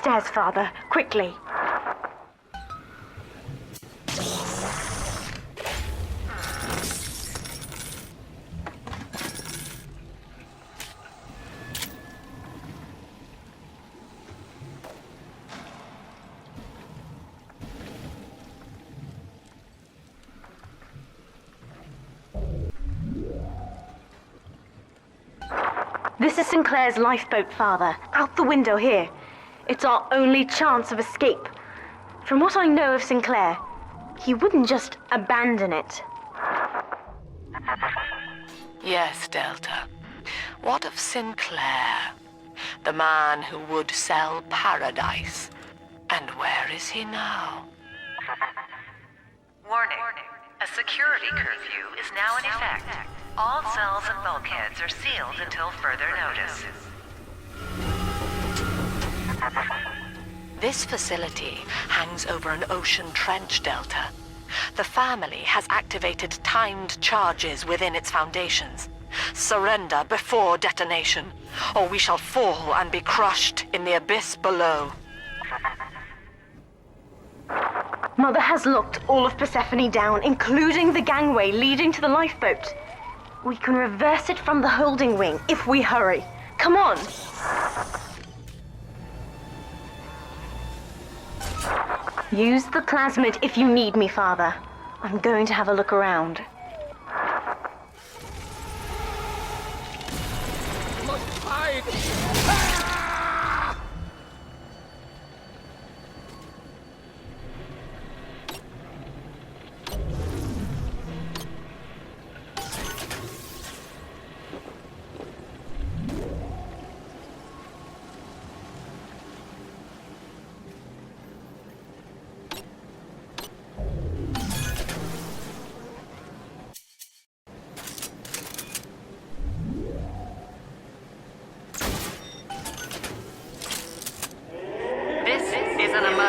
Upstairs, Father, quickly. This is Sinclair's lifeboat, Father. Out the window here. It's our only chance of escape. From what I know of Sinclair, he wouldn't just abandon it. Yes, Delta. What of Sinclair? The man who would sell paradise. And where is he now? Warning. A security curfew is now in effect. All cells and bulkheads are sealed until further notice. This facility hangs over an ocean trench, Delta. The family has activated timed charges within its foundations. Surrender before detonation, or we shall fall and be crushed in the abyss below. Mother has locked all of Persephone down, including the gangway leading to the lifeboat. We can reverse it from the holding wing if we hurry. Come on! Use the plasmid if you need me, Father. I'm going to have a look around. Must hide!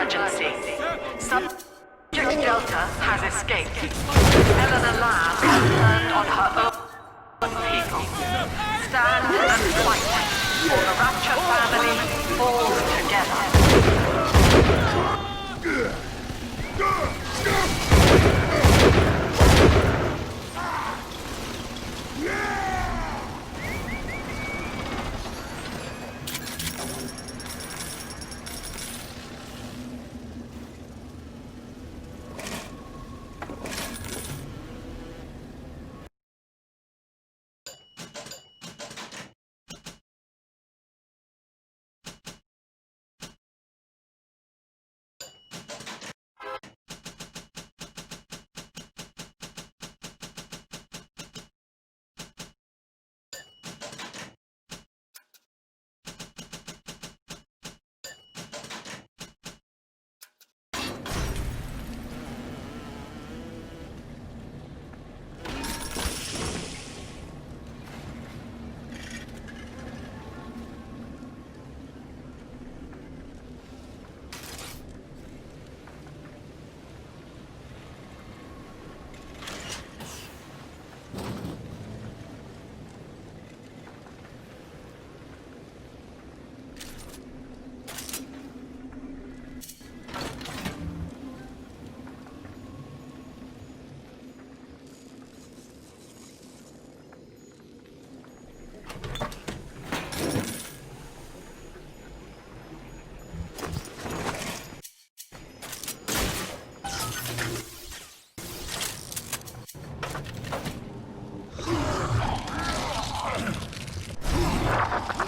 Emergency. Subject Delta has escaped. Eleanor Lamb has turned on her own people. Stand and fight, or the Rapture family falls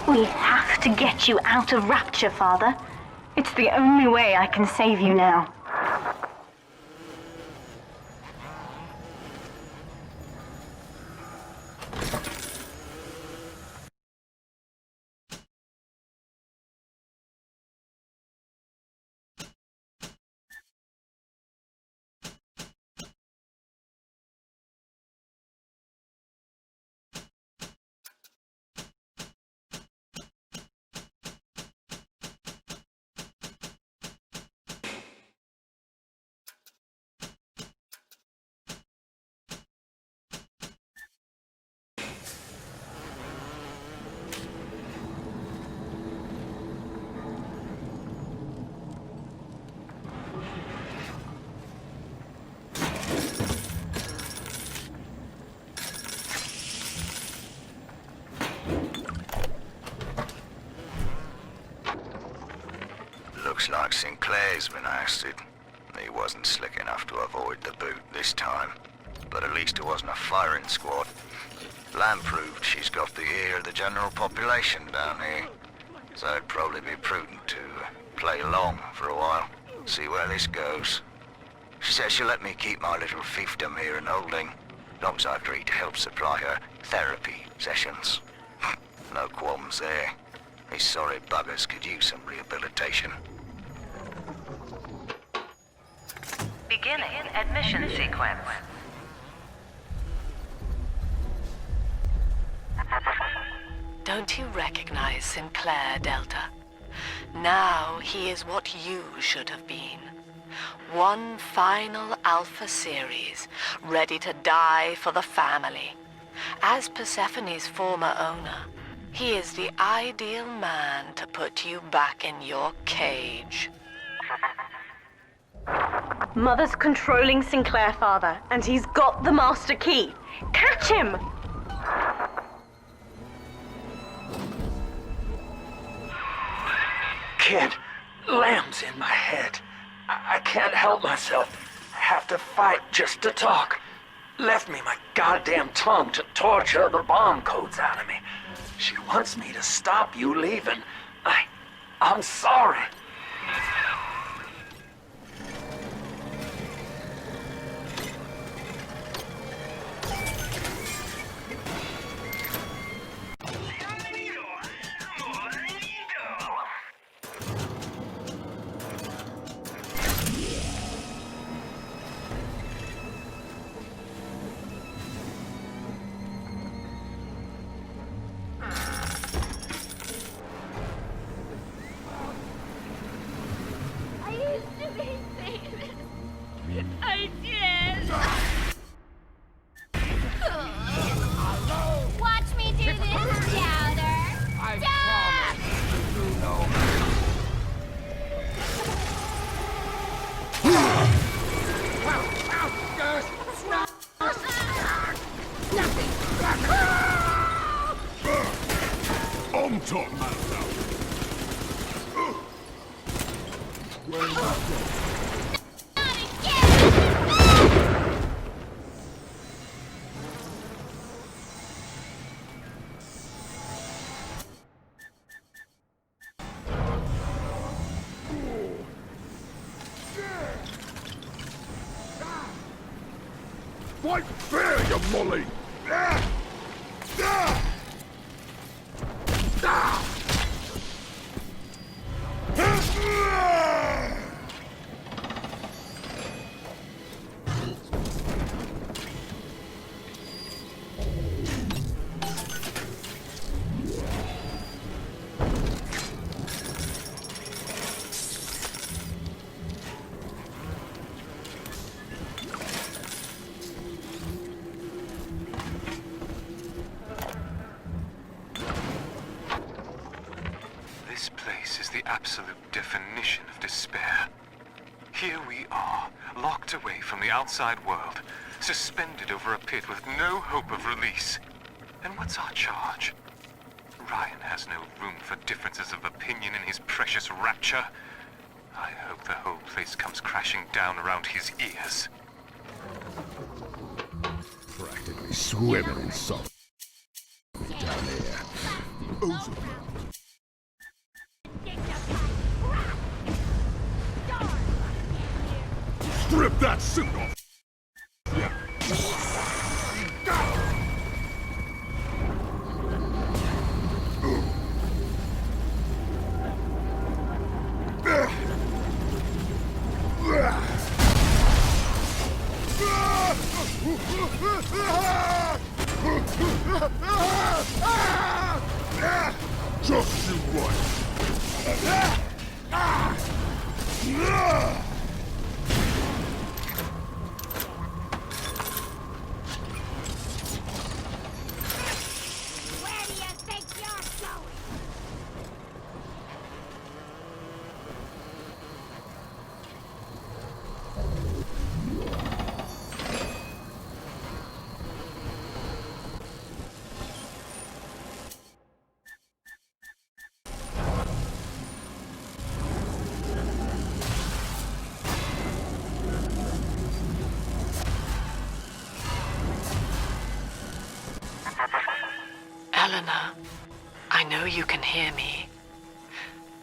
We have to get you out of Rapture, Father. It's the only way I can save you now. Looks like Sinclair's been ousted. He wasn't slick enough to avoid the boot this time. But at least it wasn't a firing squad. Lamb proved she's got the ear of the general population down here. So it'd probably be prudent to play along for a while. See where this goes. She says she'll let me keep my little fiefdom here in holding, as long as I agree to help supply her therapy sessions. No qualms there. These sorry buggers could use some rehabilitation. Beginning admission sequence. Don't you recognize Sinclair, Delta? Now he is what you should have been. One final Alpha series, ready to die for the family. As Persephone's former owner, he is the ideal man to put you back in your cage. Mother's controlling Sinclair, Father, and he's got the master key. Catch him! Kid, Lamb's in my head. I can't help myself. I have to fight just to talk. Left me my goddamn tongue to torture the bomb codes out of me. She wants me to stop you leaving. I'm sorry. I did! Watch me do this, Chowder! I Stop! promise you do know. On top, man. Not again! Fight fair, you molly! This place is the absolute definition of despair. Here we are, locked away from the outside world, suspended over a pit with no hope of release. And what's our charge? Ryan has no room for differences of opinion in his precious rapture. I hope the whole place comes crashing down around his ears. Practically swimming in salt down here. Strip that suit off! Just you what? Where do you think you're going? know you can hear me.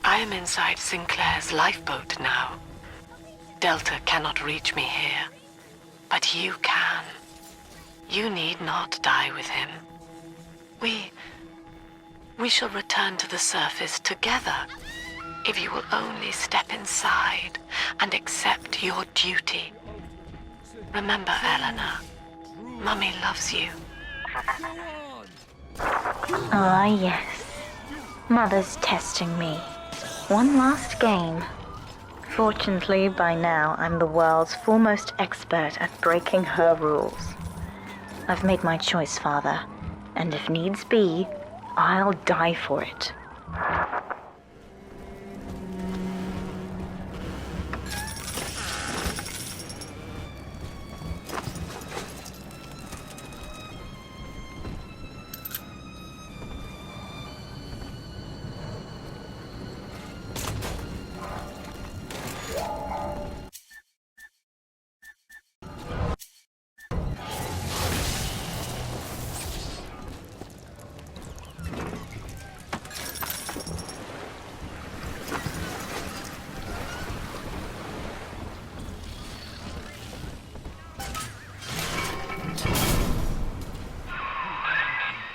I am inside Sinclair's lifeboat now. Delta cannot reach me here, but you can. You need not die with him. We shall return to the surface together, if you will only step inside and accept your duty. Remember, Eleanor, Mummy loves you. Ah, yes. Mother's testing me. One last game. Fortunately, by now, I'm the world's foremost expert at breaking her rules. I've made my choice, Father, and if needs be, I'll die for it.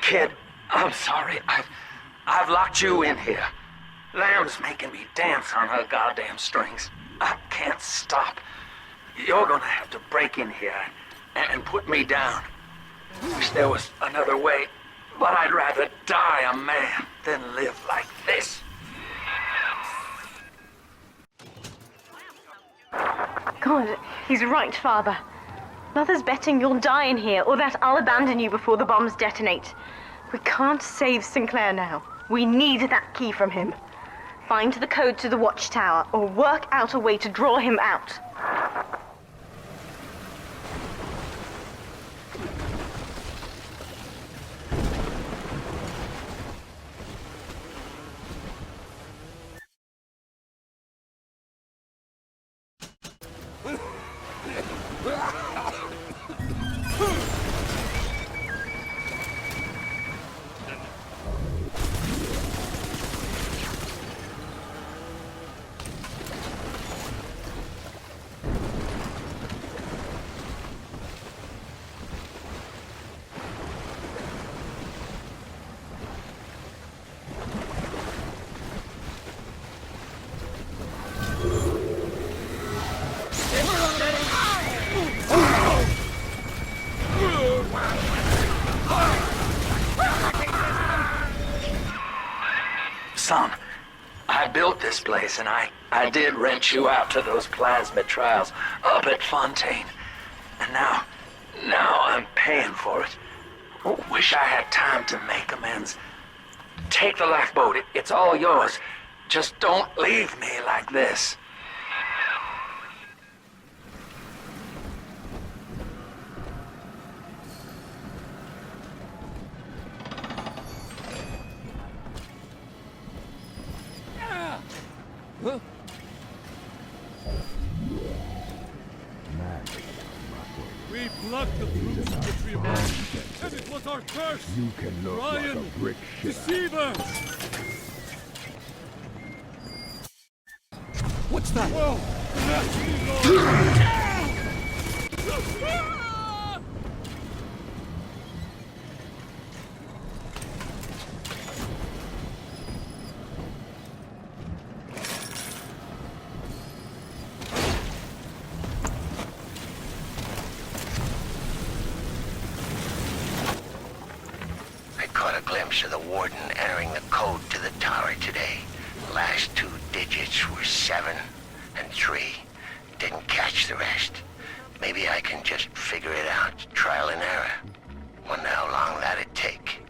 Kid, I'm sorry. I've locked you in here. Lamb's making me dance on her goddamn strings. I can't stop. You're gonna have to break in here and put me down. Wish there was another way, but I'd rather die a man than live like this. God, he's right, Father. Mother's betting you'll die in here, or that I'll abandon you before the bombs detonate. We can't save Sinclair now. We need that key from him. Find the code to the watchtower, or work out a way to draw him out. Son, I built this place and I did rent you out to those plasmid trials up at Fontaine. And now I'm paying for it. Wish I had time to make amends. Take the lifeboat, it's all yours. Just don't leave me like this. We plucked the fruits of the tree of life, and it was our curse! You can look like Ryan, a brick shit. deceiver! What's that? Whoa! I caught a glimpse of the warden entering the code to the tower today. The last two digits were 7 and 3. Didn't catch the rest. Maybe I can just figure it out, trial and error. Wonder how long that'd take.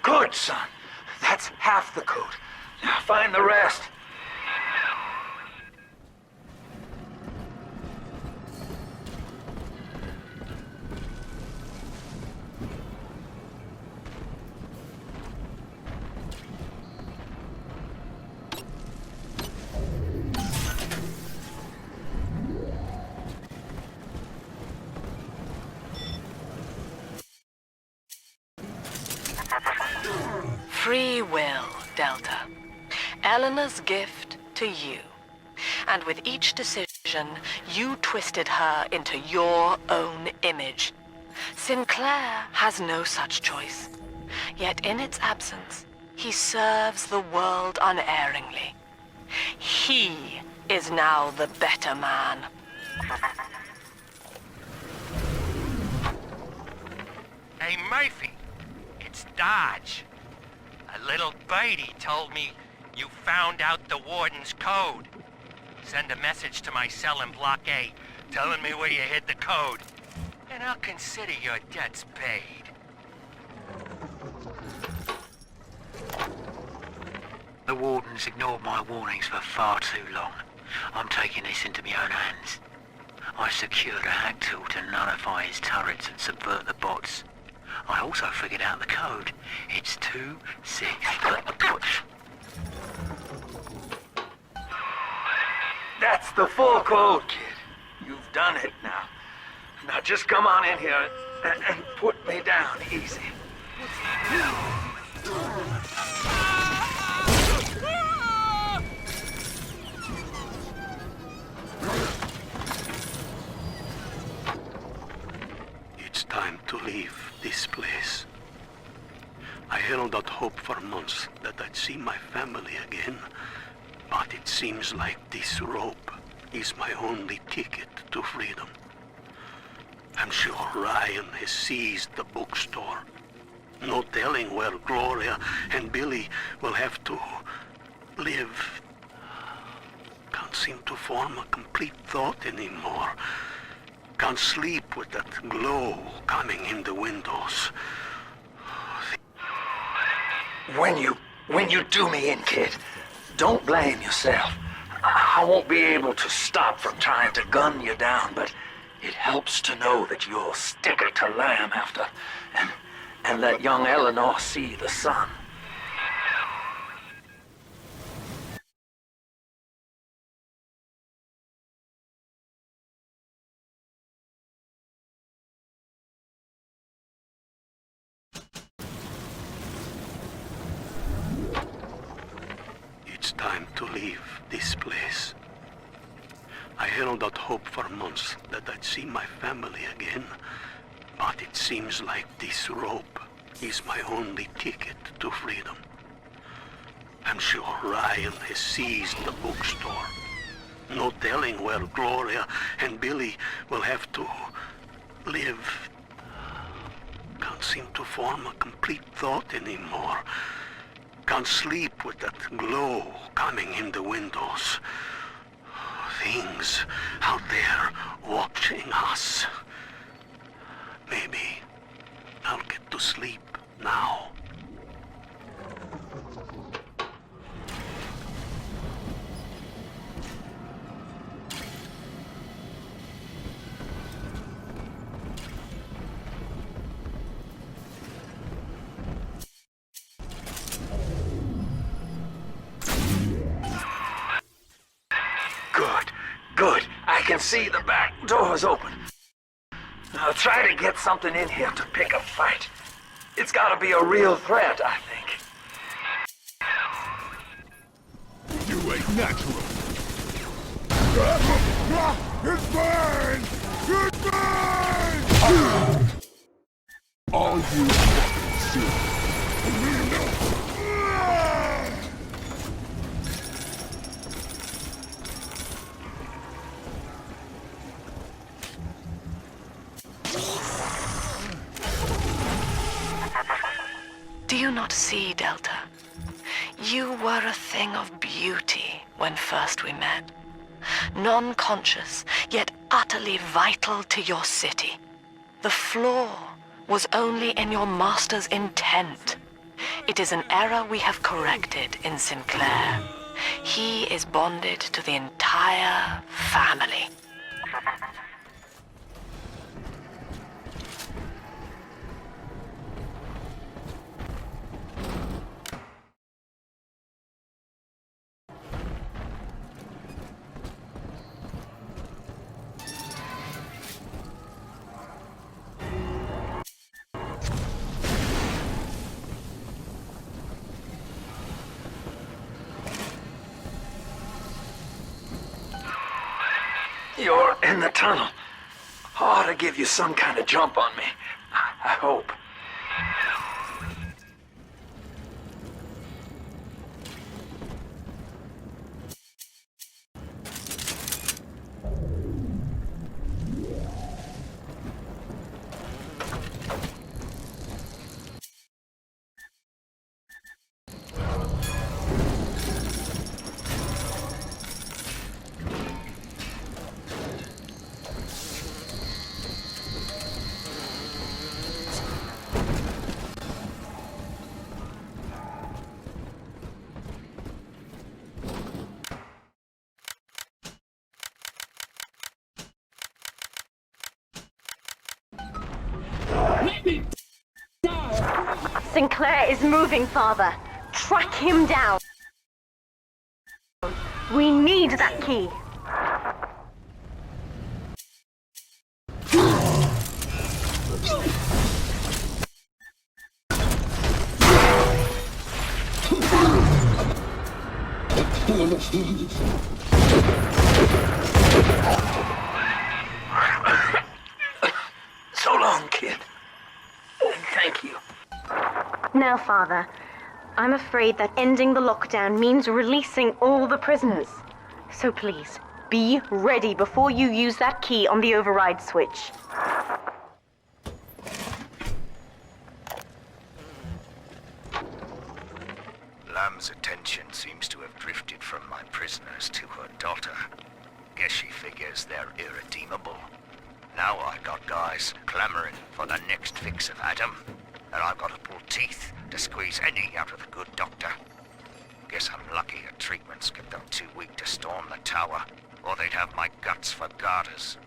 Good, son. That's half the code. Now find the rest. Free will, Delta. Eleanor's gift to you. And with each decision, you twisted her into your own image. Sinclair has no such choice. Yet in its absence, he serves the world unerringly. He is now the better man. Hey, Murphy, it's Dodge. A little birdie told me you found out the warden's code. Send a message to my cell in Block A, telling me where you hid the code, and I'll consider your debts paid. The warden's ignored my warnings for far too long. I'm taking this into my own hands. I secured a hack tool to nullify his turrets and subvert the bots. I also figured out the code. It's 2-6. That's the full code, kid. You've done it now. Now just come on in here and put me down easy. It's time to leave this place. I held out hope for months that I'd see my family again, but it seems like this rope is my only ticket to freedom. I'm sure Ryan has seized the bookstore. No telling where Gloria and Billy will have to live. Can't seem to form a complete thought anymore. Can't sleep with that glow coming in the windows. When you do me in, kid, don't blame yourself. I won't be able to stop from trying to gun you down, but it helps to know that you'll stick it to lamb after, and let young Eleanor see the sun. It's time to leave this place. I held out hope for months that I'd see my family again, but it seems like this rope is my only ticket to freedom. I'm sure Ryan has seized the bookstore. No telling where Gloria and Billy will have to live. Can't seem to form a complete thought anymore. Can't sleep with that glow coming in the windows. Things out there watching us. Maybe I'll get to sleep now. Good. I can see the back door's open. I'll try to get something in here to pick a fight. It's gotta be a real threat, I think. You ain't natural. It burns! It burns! All you fucking shit. Do you not see, Delta? You were a thing of beauty when first we met. Non-conscious, yet utterly vital to your city. The flaw was only in your master's intent. It is an error we have corrected in Sinclair. He is bonded to the entire family. You're in the tunnel. Ought to give you some kind of jump on me. I hope. Sinclair is moving, Father. Track him down. We need that key. So long, kid. Thank you. Now, Father, I'm afraid that ending the lockdown means releasing all the prisoners. So please, be ready before you use that key on the override switch. Lamb's attention seems to have drifted from my prisoners to her daughter. Guess she figures they're irredeemable. Now I got guys clamoring for the next fix of Adam, and I've got to pull teeth to squeeze any out of the good doctor. Guess I'm lucky her treatments kept them too weak to storm the tower, or they'd have my guts for garters.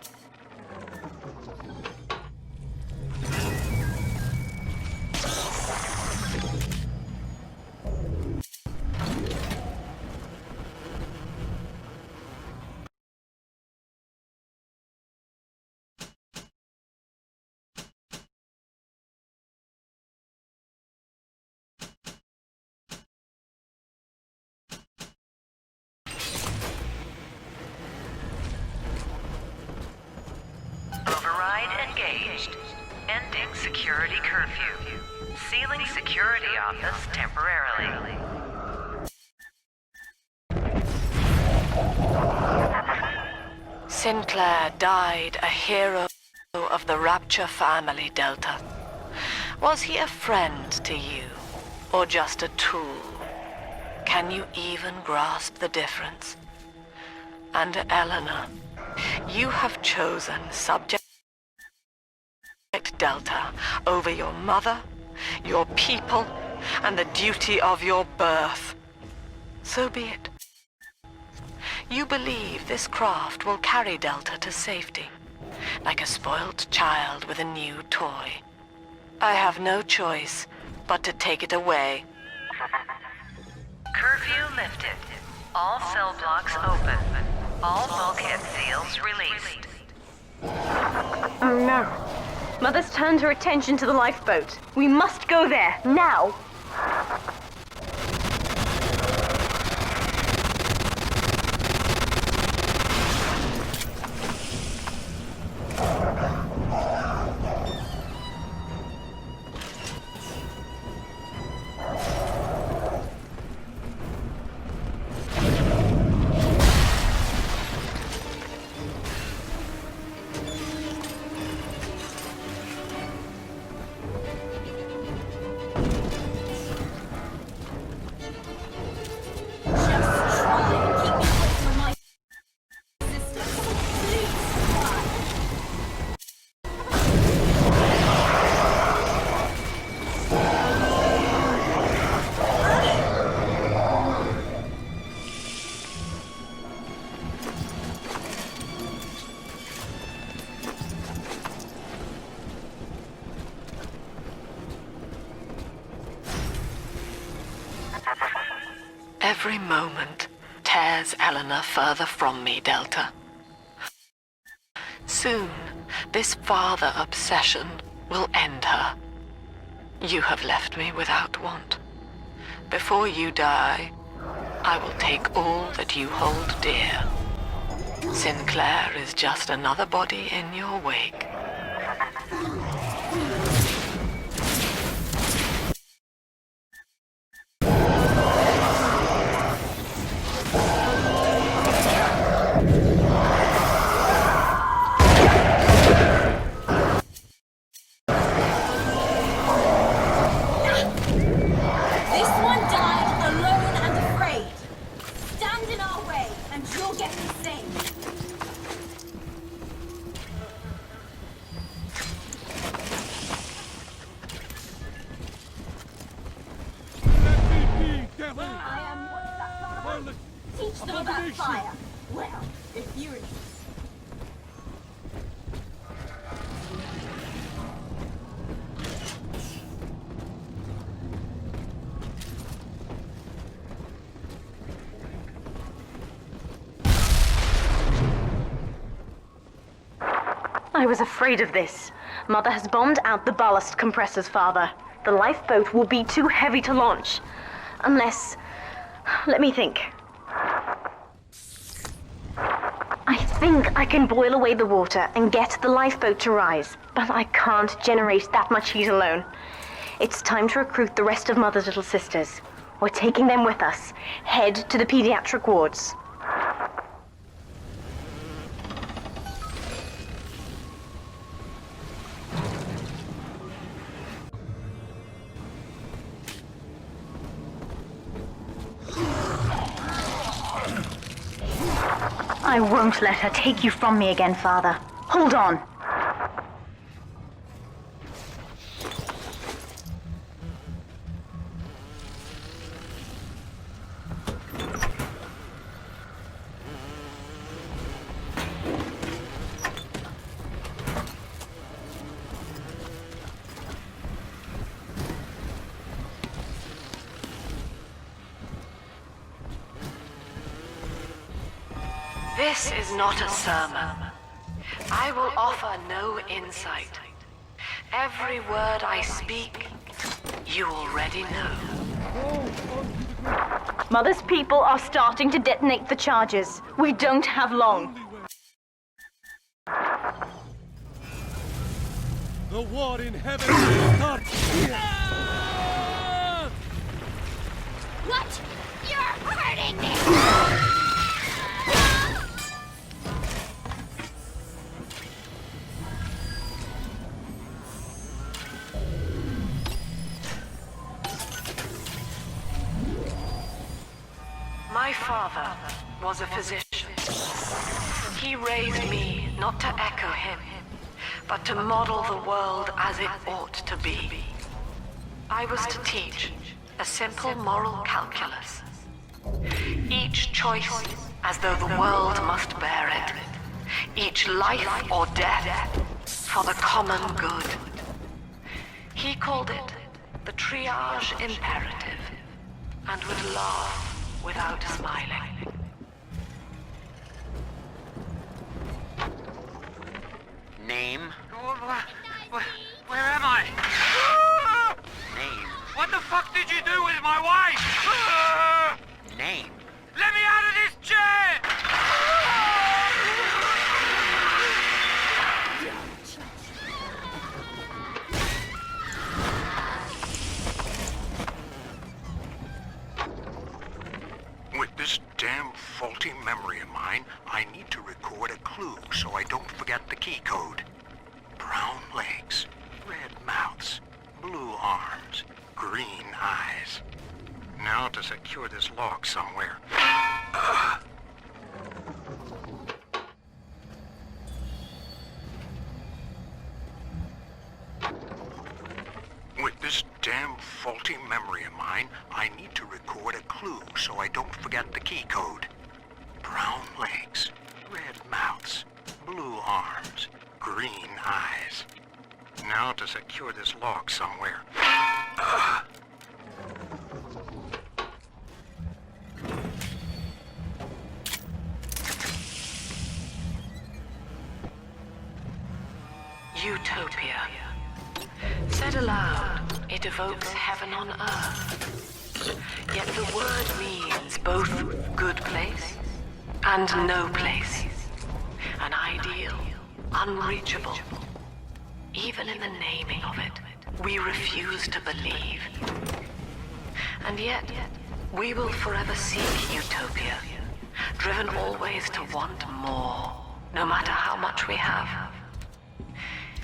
Override engaged. Ending security curfew. Sealing security office temporarily. Sinclair died a hero of the Rapture family, Delta. Was he a friend to you, or just a tool? Can you even grasp the difference? And Eleanor, you have chosen Subject Delta over your mother, your people, and the duty of your birth. So be it. You believe this craft will carry Delta to safety, like a spoilt child with a new toy. I have no choice but to take it away. Curfew lifted. All cell blocks open. All bulkhead seals released. Oh no. Mother's turned her attention to the lifeboat. We must go there, now! Every moment tears Eleanor further from me, Delta. Soon, this father obsession will end her. You have left me without want. Before you die, I will take all that you hold dear. Sinclair is just another body in your wake. This one died alone and afraid. Stand in our way, and you'll get me saved. Let me be, devil! I am what's that Harlot! Teach them about Abomination. fire. Well, if you insist. I was afraid of this. Mother has bombed out the ballast compressors, Father. The lifeboat will be too heavy to launch. Unless... Let me think. I think I can boil away the water and get the lifeboat to rise, but I can't generate that much heat alone. It's time to recruit the rest of Mother's little sisters. We're taking them with us. Head to the pediatric wards. I won't let her take you from me again, Father. Hold on. This is not a sermon. I will offer no insight. Every word I speak, you already know. Mother's people are starting to detonate the charges. We don't have long. The war in heaven will start here! What? You're hurting me! My father was a physician. He raised me not to echo him, but to model the world as it ought to be. I was to teach a simple moral calculus. Each choice as though the world must bear it. Each life or death for the common good. He called it the triage imperative, and would laugh without smiling. Name? Where am I? Name? What the fuck did you do with my wife? Name? Let me out of this chair! With this damn faulty memory of mine, I need to record a clue so I don't forget the key code. Brown legs, red mouths, blue arms, green eyes. Now to secure this log somewhere. With this damn faulty memory of mine, I need to record a clue so I don't forget the key code. Brown legs, red mouths, blue arms, green eyes. Now to secure this log somewhere. Utopia. Said aloud, it evokes heaven on earth. Yet the word means both good place and no place. unreachable. Even in the naming of it, we refuse to believe. And yet, we will forever seek utopia, driven always to want more, no matter how much we have.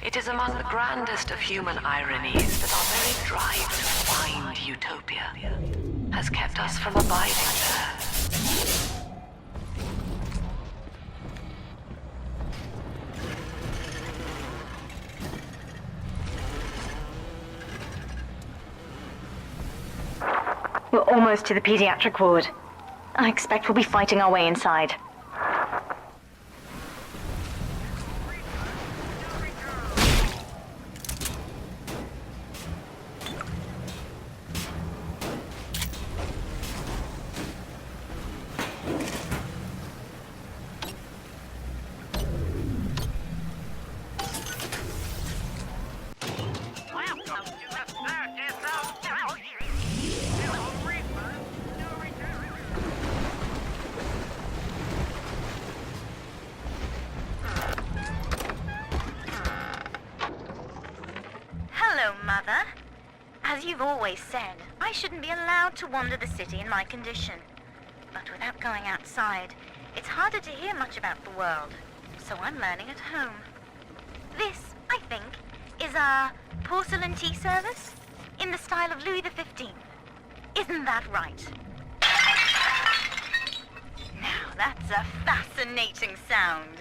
It is among the grandest of human ironies that our very drive to find utopia has kept us from abiding there. We're almost to the pediatric ward. I expect we'll be fighting our way inside. Mother. As you've always said, I shouldn't be allowed to wander the city in my condition. But without going outside, it's harder to hear much about the world. So I'm learning at home. This, I think, is a porcelain tea service in the style of Louis XV. Isn't that right? Now, that's a fascinating sound.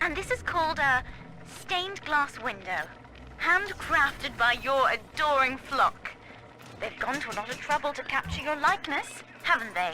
And this is called a stained glass window. Handcrafted by your adoring flock. They've gone to a lot of trouble to capture your likeness, haven't they?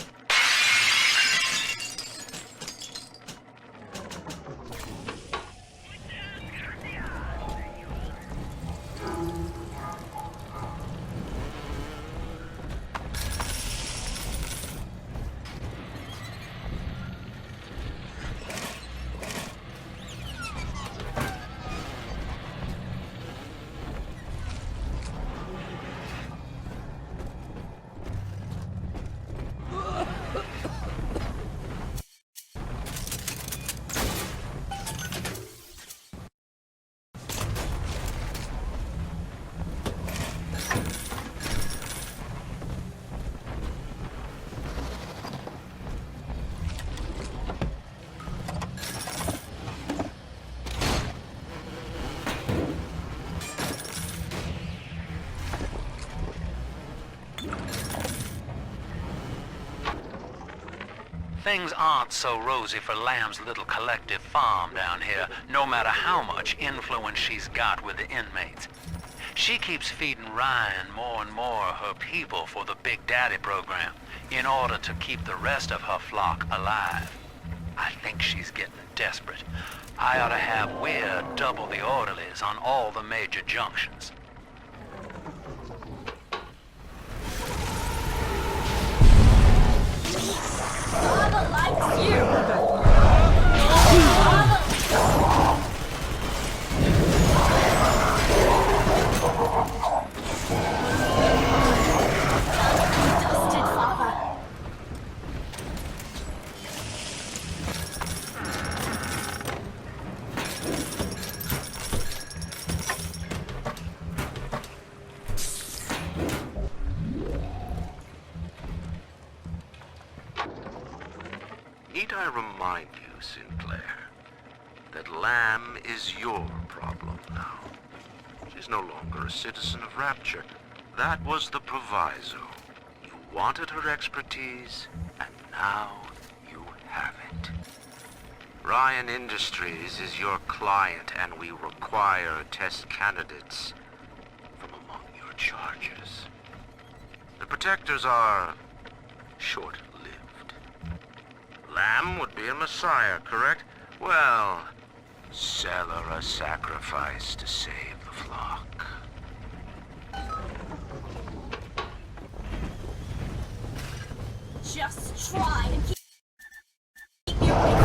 Things aren't so rosy for Lamb's little collective farm down here, no matter how much influence she's got with the inmates. She keeps feeding Ryan more and more of her people for the Big Daddy program in order to keep the rest of her flock alive. I think she's getting desperate. I ought to have Weir double the orderlies on all the major junctions. Father likes you! Dusted, Father. Need I remind you, Sinclair, that Lamb is your problem now. She's no longer a citizen of Rapture. That was the proviso. You wanted her expertise, and now you have it. Ryan Industries is your client, and we require test candidates from among your charges. The protectors are short-lived. Lamb would be a messiah, correct? Well, sell her a sacrifice to save the flock. Just try and keep your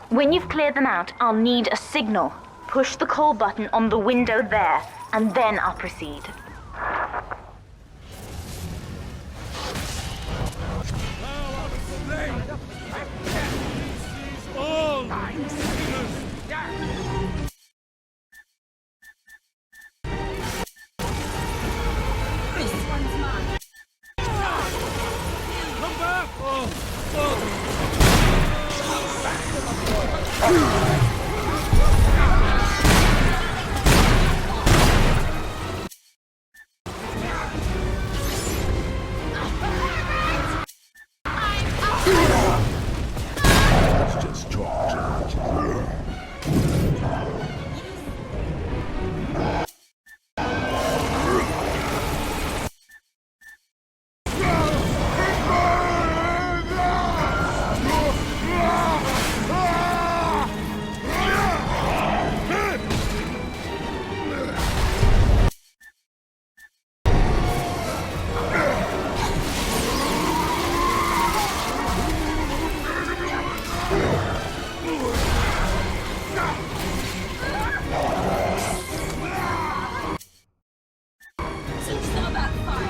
When you've cleared them out, I'll need a signal. Push the call button on the window there, and then I'll proceed. All! This one's mine. Come back! Oh, Father! Teach them about fire.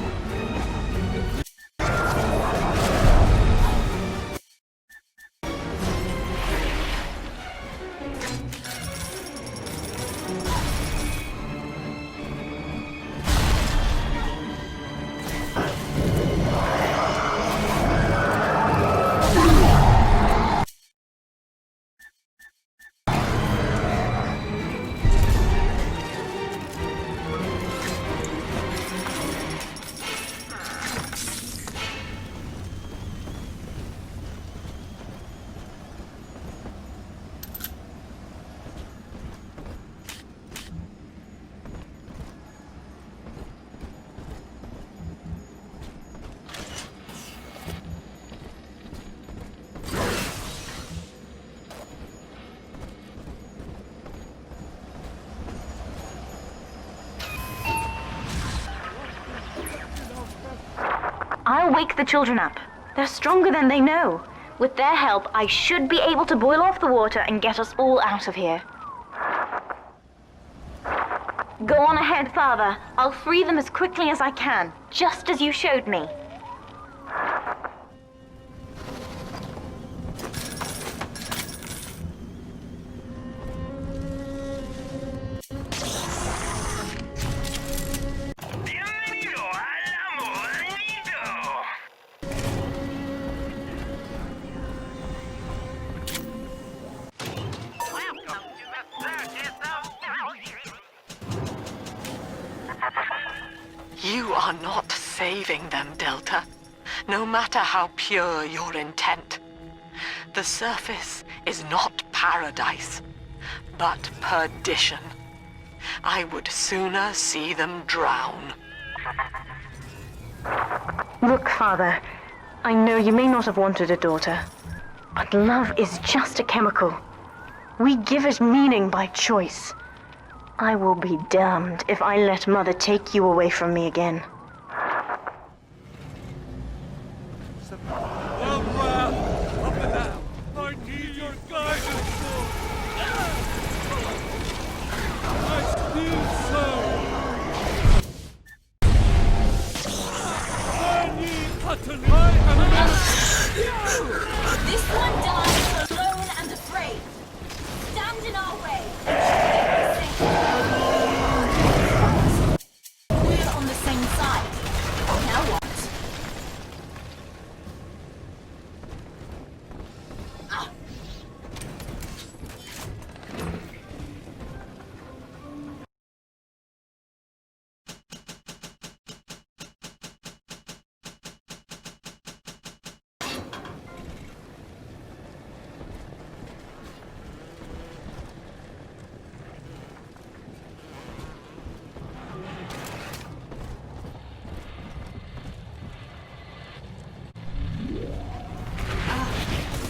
I'll wake the children up. They're stronger than they know. With their help, I should be able to boil off the water and get us all out of here. Go on ahead, Father. I'll free them as quickly as I can, just as you showed me. You are not saving them, Delta. No matter how pure your intent. The surface is not paradise, but perdition. I would sooner see them drown. Look, Father, I know you may not have wanted a daughter, but love is just a chemical. We give it meaning by choice. I will be damned if I let Mother take you away from me again. Well, up and down. I need your guidance, Lord. I still serve. I need utterly. I am This one dies alone and afraid. Stand in our way. We're on the same side. Now what?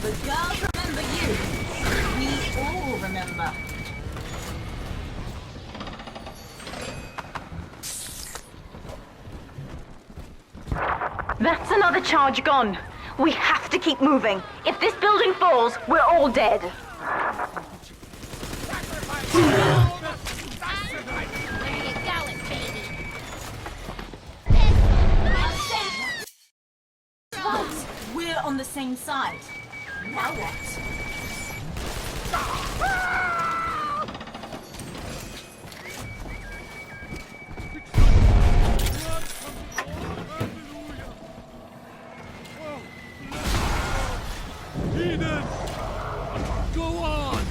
The girls remember you. We all remember. That's another charge gone. We have to keep moving. If this building falls, we're all dead. No! still on the same side. Now what? Eden! Go on!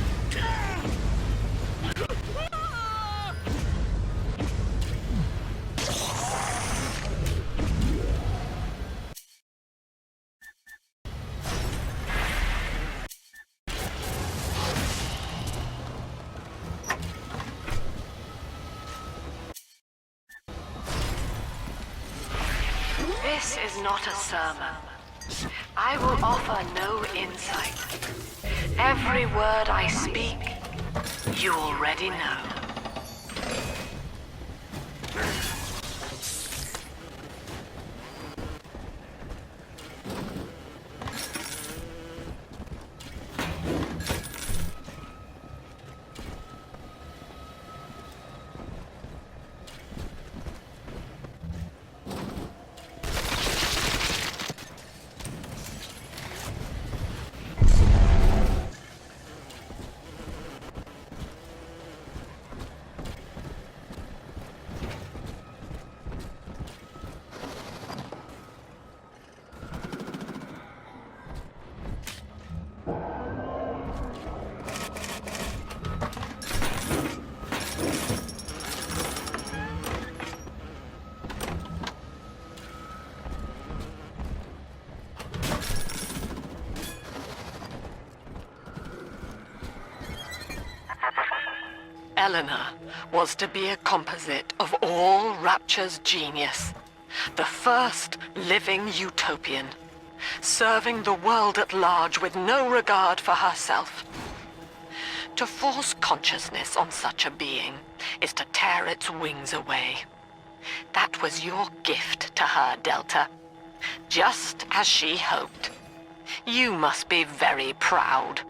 This is not a sermon. I will offer no insight. Every word I speak, you already know. Eleanor was to be a composite of all Rapture's genius. The first living utopian, serving the world at large with no regard for herself. To force consciousness on such a being is to tear its wings away. That was your gift to her, Delta. Just as she hoped. You must be very proud.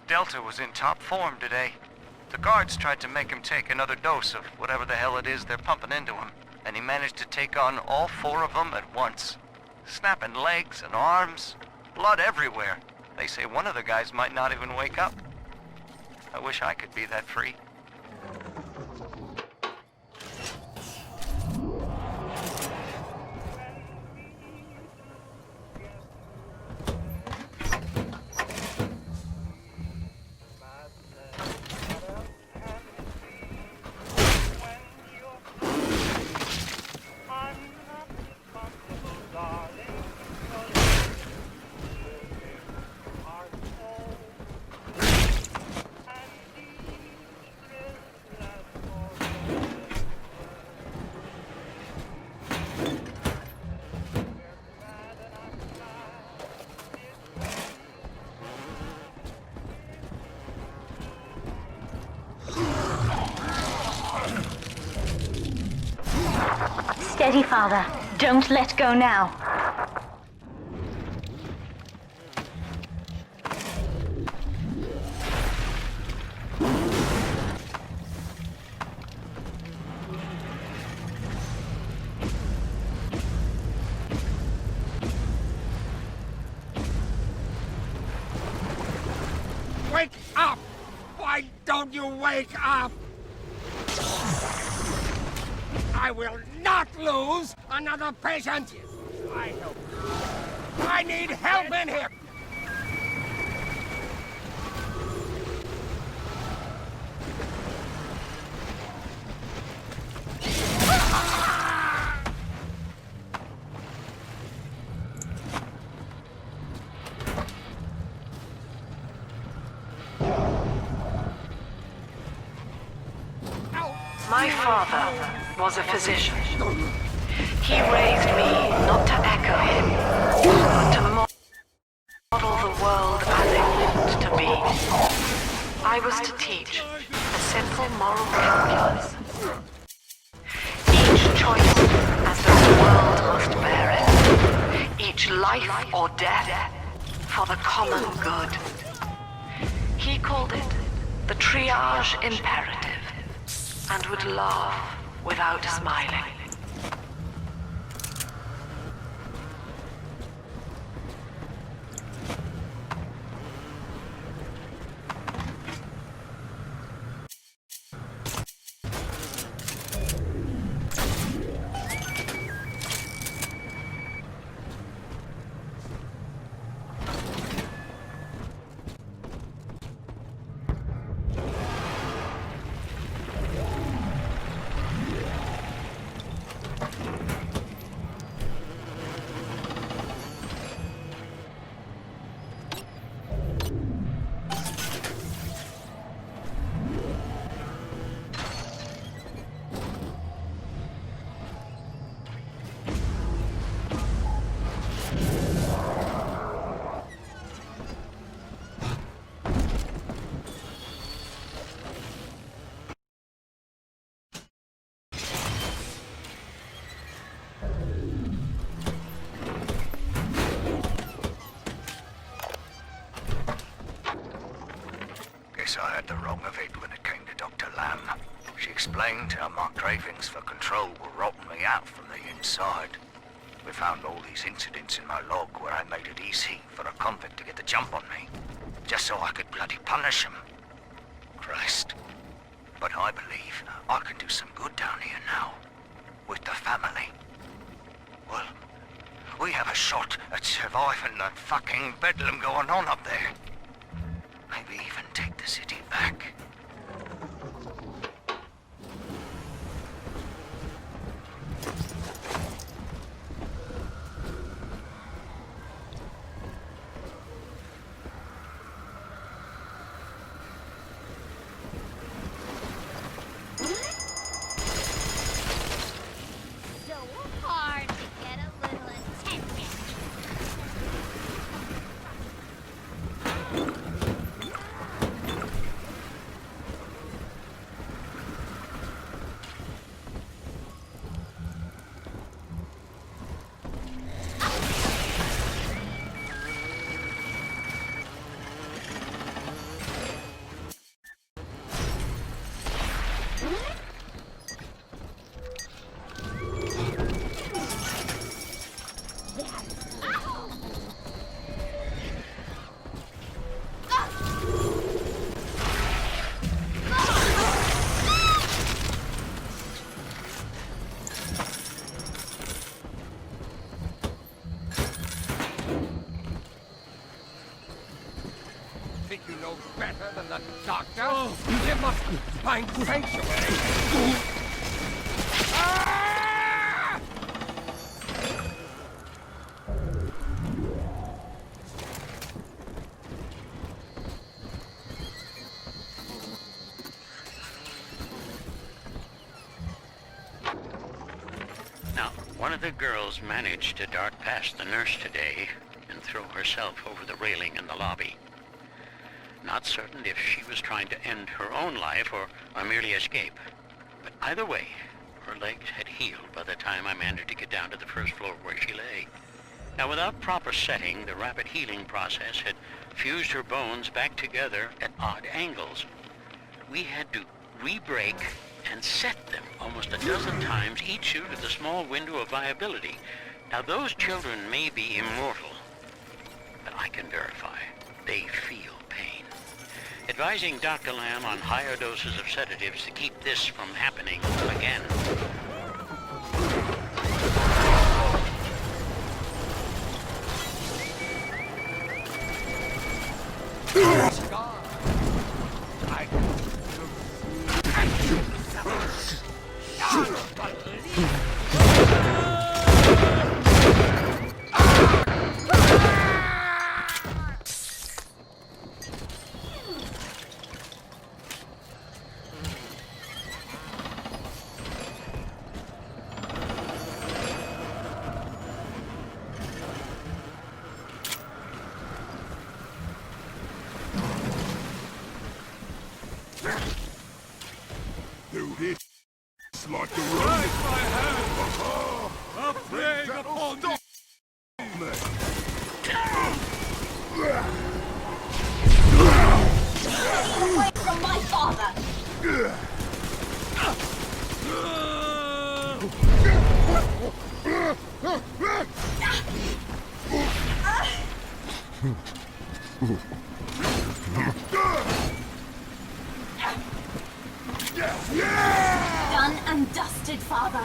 Delta was in top form today. The guards tried to make him take another dose of whatever the hell it is they're pumping into him, and he managed to take on all 4 of them at once. Snapping legs and arms, blood everywhere. They say one of the guys might not even wake up. I wish I could be that free. Steady, Father. Don't let go now. Wake up! Why don't you wake up? I will not lose another patient. I need help in here. My father was a physician. He raised me not to echo him, but to model the world as it ought to be. I I was to teach a simple moral calculus. Each choice as though the world must bear it. Each life or death for the common good. He called it the triage imperative, and would laugh without smiling. I had the wrong of it when it came to Dr. Lamb. She explained how my cravings for control were rotting me out from the inside. We found all these incidents in my log where I made it easy for a convict to get the jump on me, just so I could bloody punish him. Christ. But I believe I can do some good down here now, with the family. Well, we have a shot at surviving the fucking bedlam going on up there. Maybe even take the city back. Hard to get a little attention. Think you know better than the doctor? You must find sanctuary. Now, one of the girls managed to dart past the nurse today and throw herself over the railing in the lobby. Not certain if she was trying to end her own life or merely escape. But either way, her legs had healed by the time I managed to get down to the first floor where she lay. Now, without proper setting, the rapid healing process had fused her bones back together at odd angles. We had to re-break and set them almost a dozen times, each due to the small window of viability. Now, those children may be immortal, but I can verify they feel pain. Advising Dr. Lamb on higher doses of sedatives to keep this from happening again. Looks like the road. Raise my hand! A plague upon thee! Away from my father! Done and dusted, father.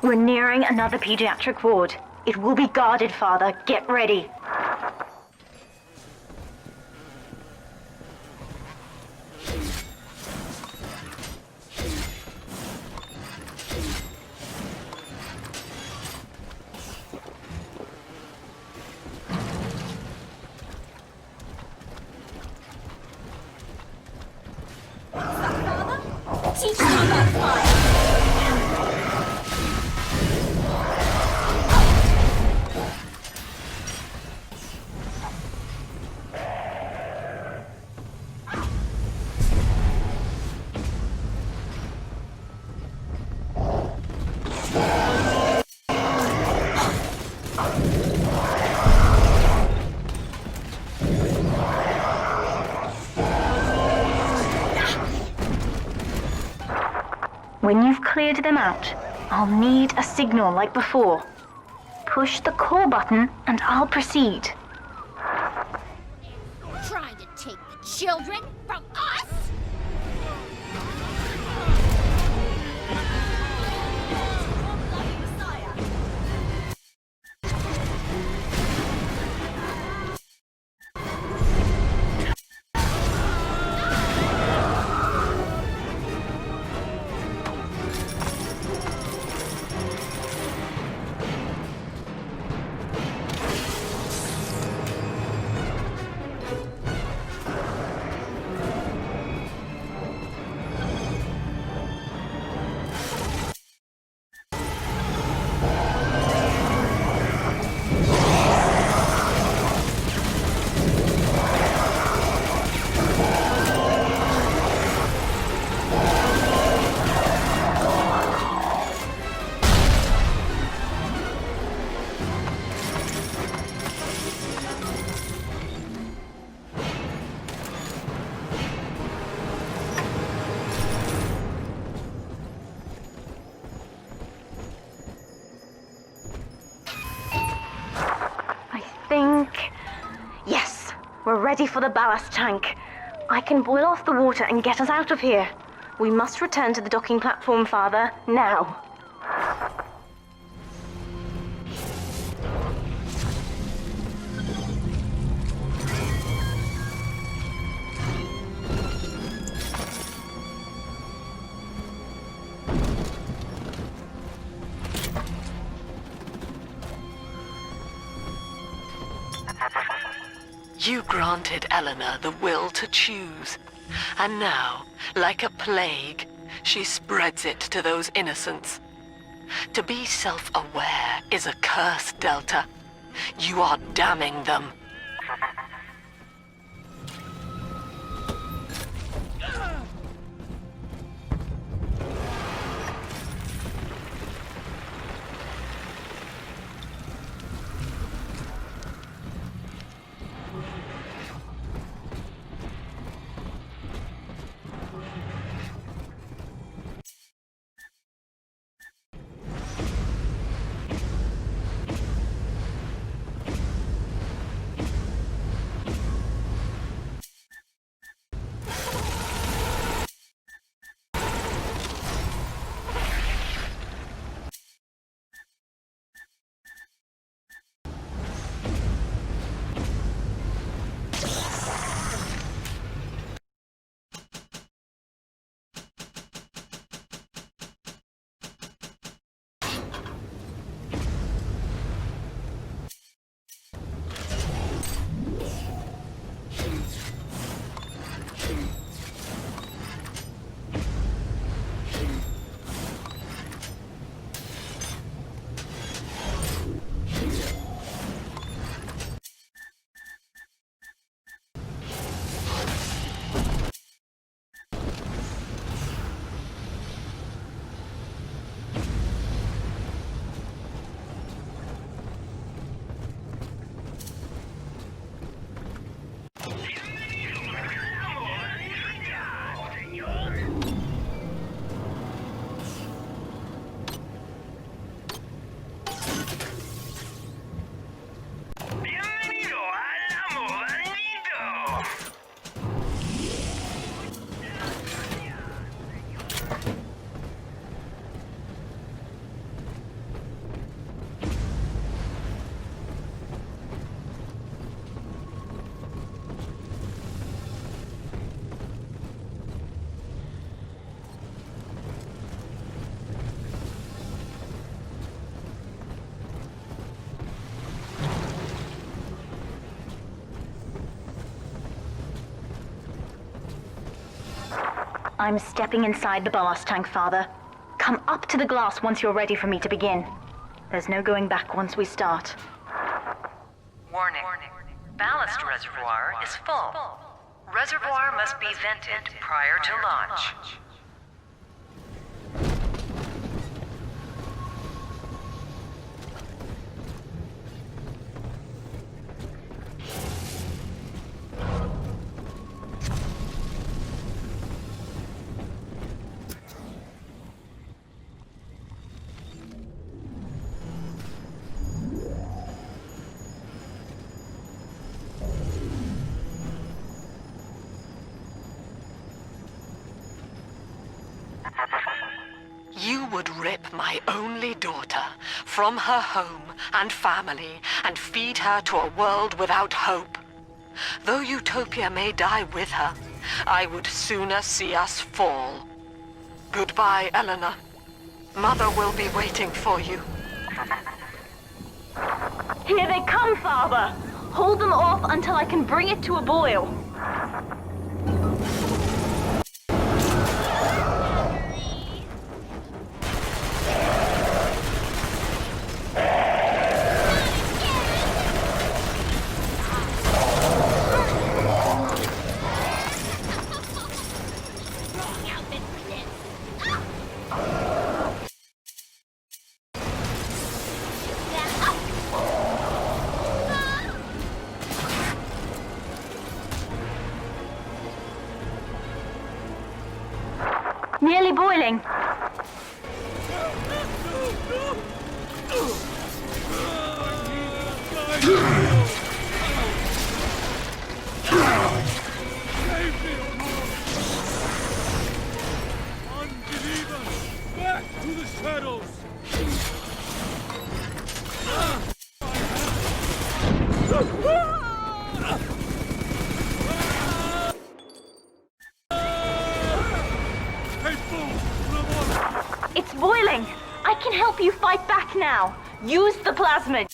We're nearing another pediatric ward. It will be guarded, Father. Get ready. Teach me about fire! When you've cleared them out, I'll need a signal like before. Push the call button and I'll proceed. Trying to take the children from us? Yes, we're ready for the ballast tank. I can boil off the water and get us out of here. We must return to the docking platform, Father, now. You granted Eleanor the will to choose, and now, like a plague, she spreads it to those innocents. To be self-aware is a curse, Delta. You are damning them. I'm stepping inside the ballast tank, Father. Come up to the glass once you're ready for me to begin. There's no going back once we start. Warning. Ballast reservoir is full. Reservoir must be vented prior to launch. You would rip my only daughter from her home and family and feed her to a world without hope. Though Utopia may die with her, I would sooner see us fall. Goodbye, Eleanor. Mother will be waiting for you. Here they come, Father! Hold them off until I can bring it to a boil. Nearly boiling. Unbeliever! Back to the shadows! It's boiling! I can help you fight back now! Use the plasmid!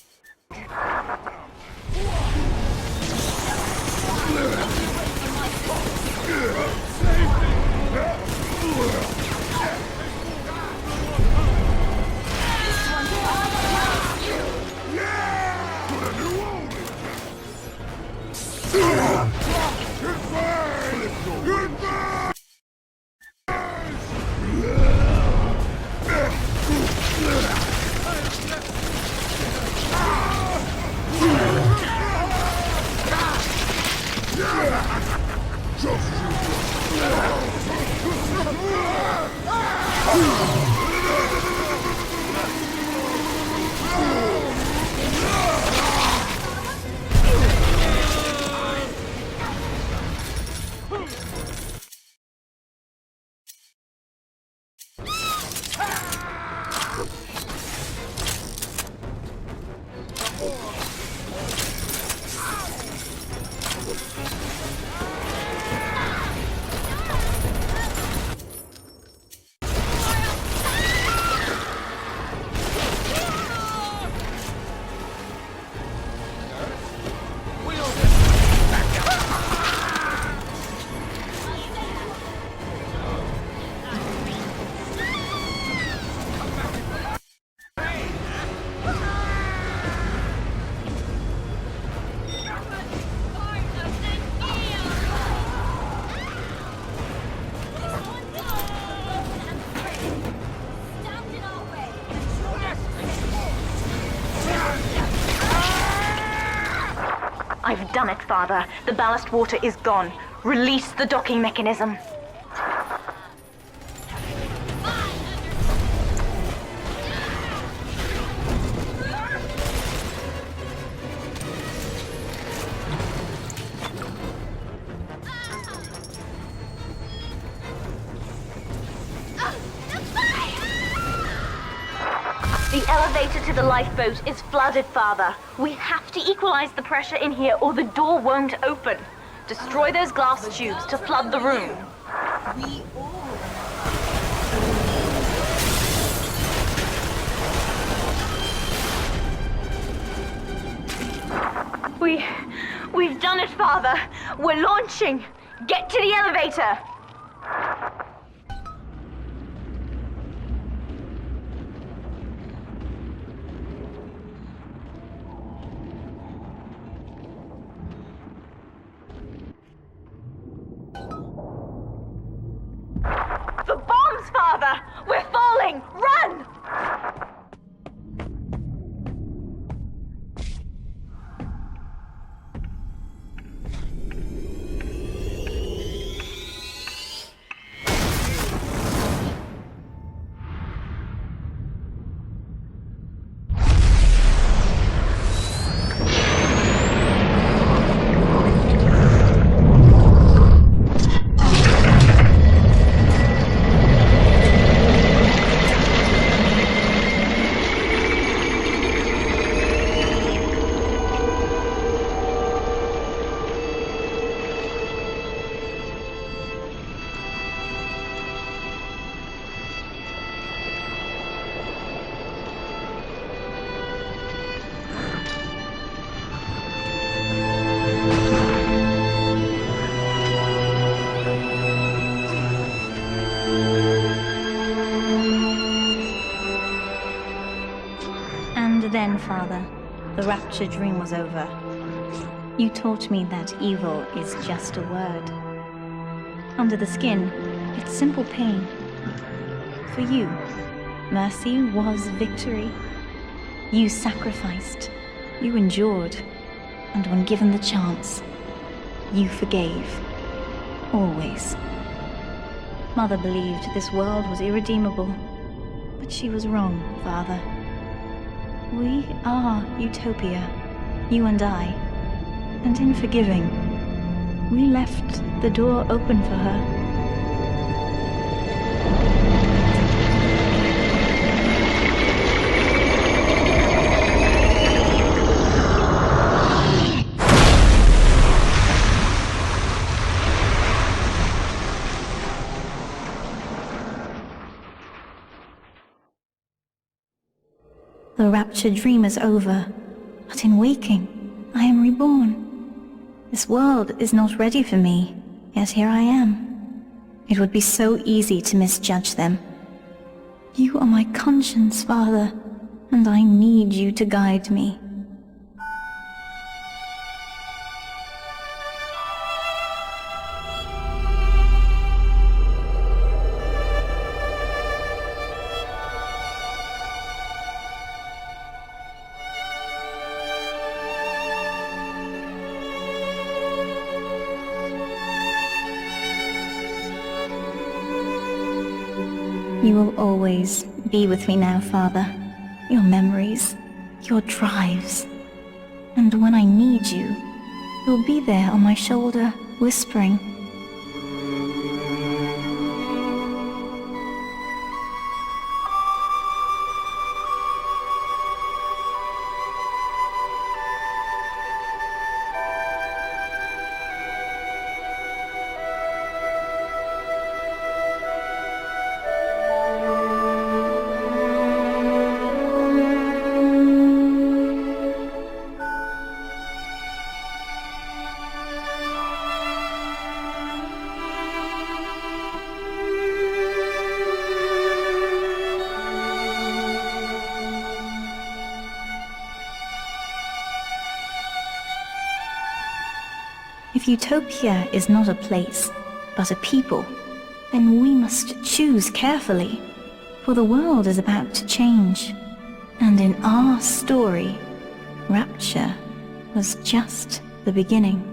I've done it, Father. The ballast water is gone. Release the docking mechanism. The elevator to the lifeboat is flooded, Father. We have to equalize the pressure in here or the door won't open. Destroy those glass tubes to flood the room. We've done it, Father. We're launching. Get to the elevator. Father! We're falling! Run! Then, Father, the rapture dream was over. You taught me that evil is just a word. Under the skin, it's simple pain. For you, mercy was victory. You sacrificed, you endured, and when given the chance, you forgave. Always. Mother believed this world was irredeemable, but she was wrong, Father. We are Utopia, you and I, and in forgiving, we left the door open for her. The rapture dream is over, but in waking, I am reborn. This world is not ready for me, yet here I am. It would be so easy to misjudge them. You are my conscience, Father, and I need you to guide me. You will always be with me now, Father. Your memories, your drives. And when I need you, you'll be there on my shoulder, whispering. If Utopia is not a place, but a people, then we must choose carefully, for the world is about to change. And in our story, rapture was just the beginning.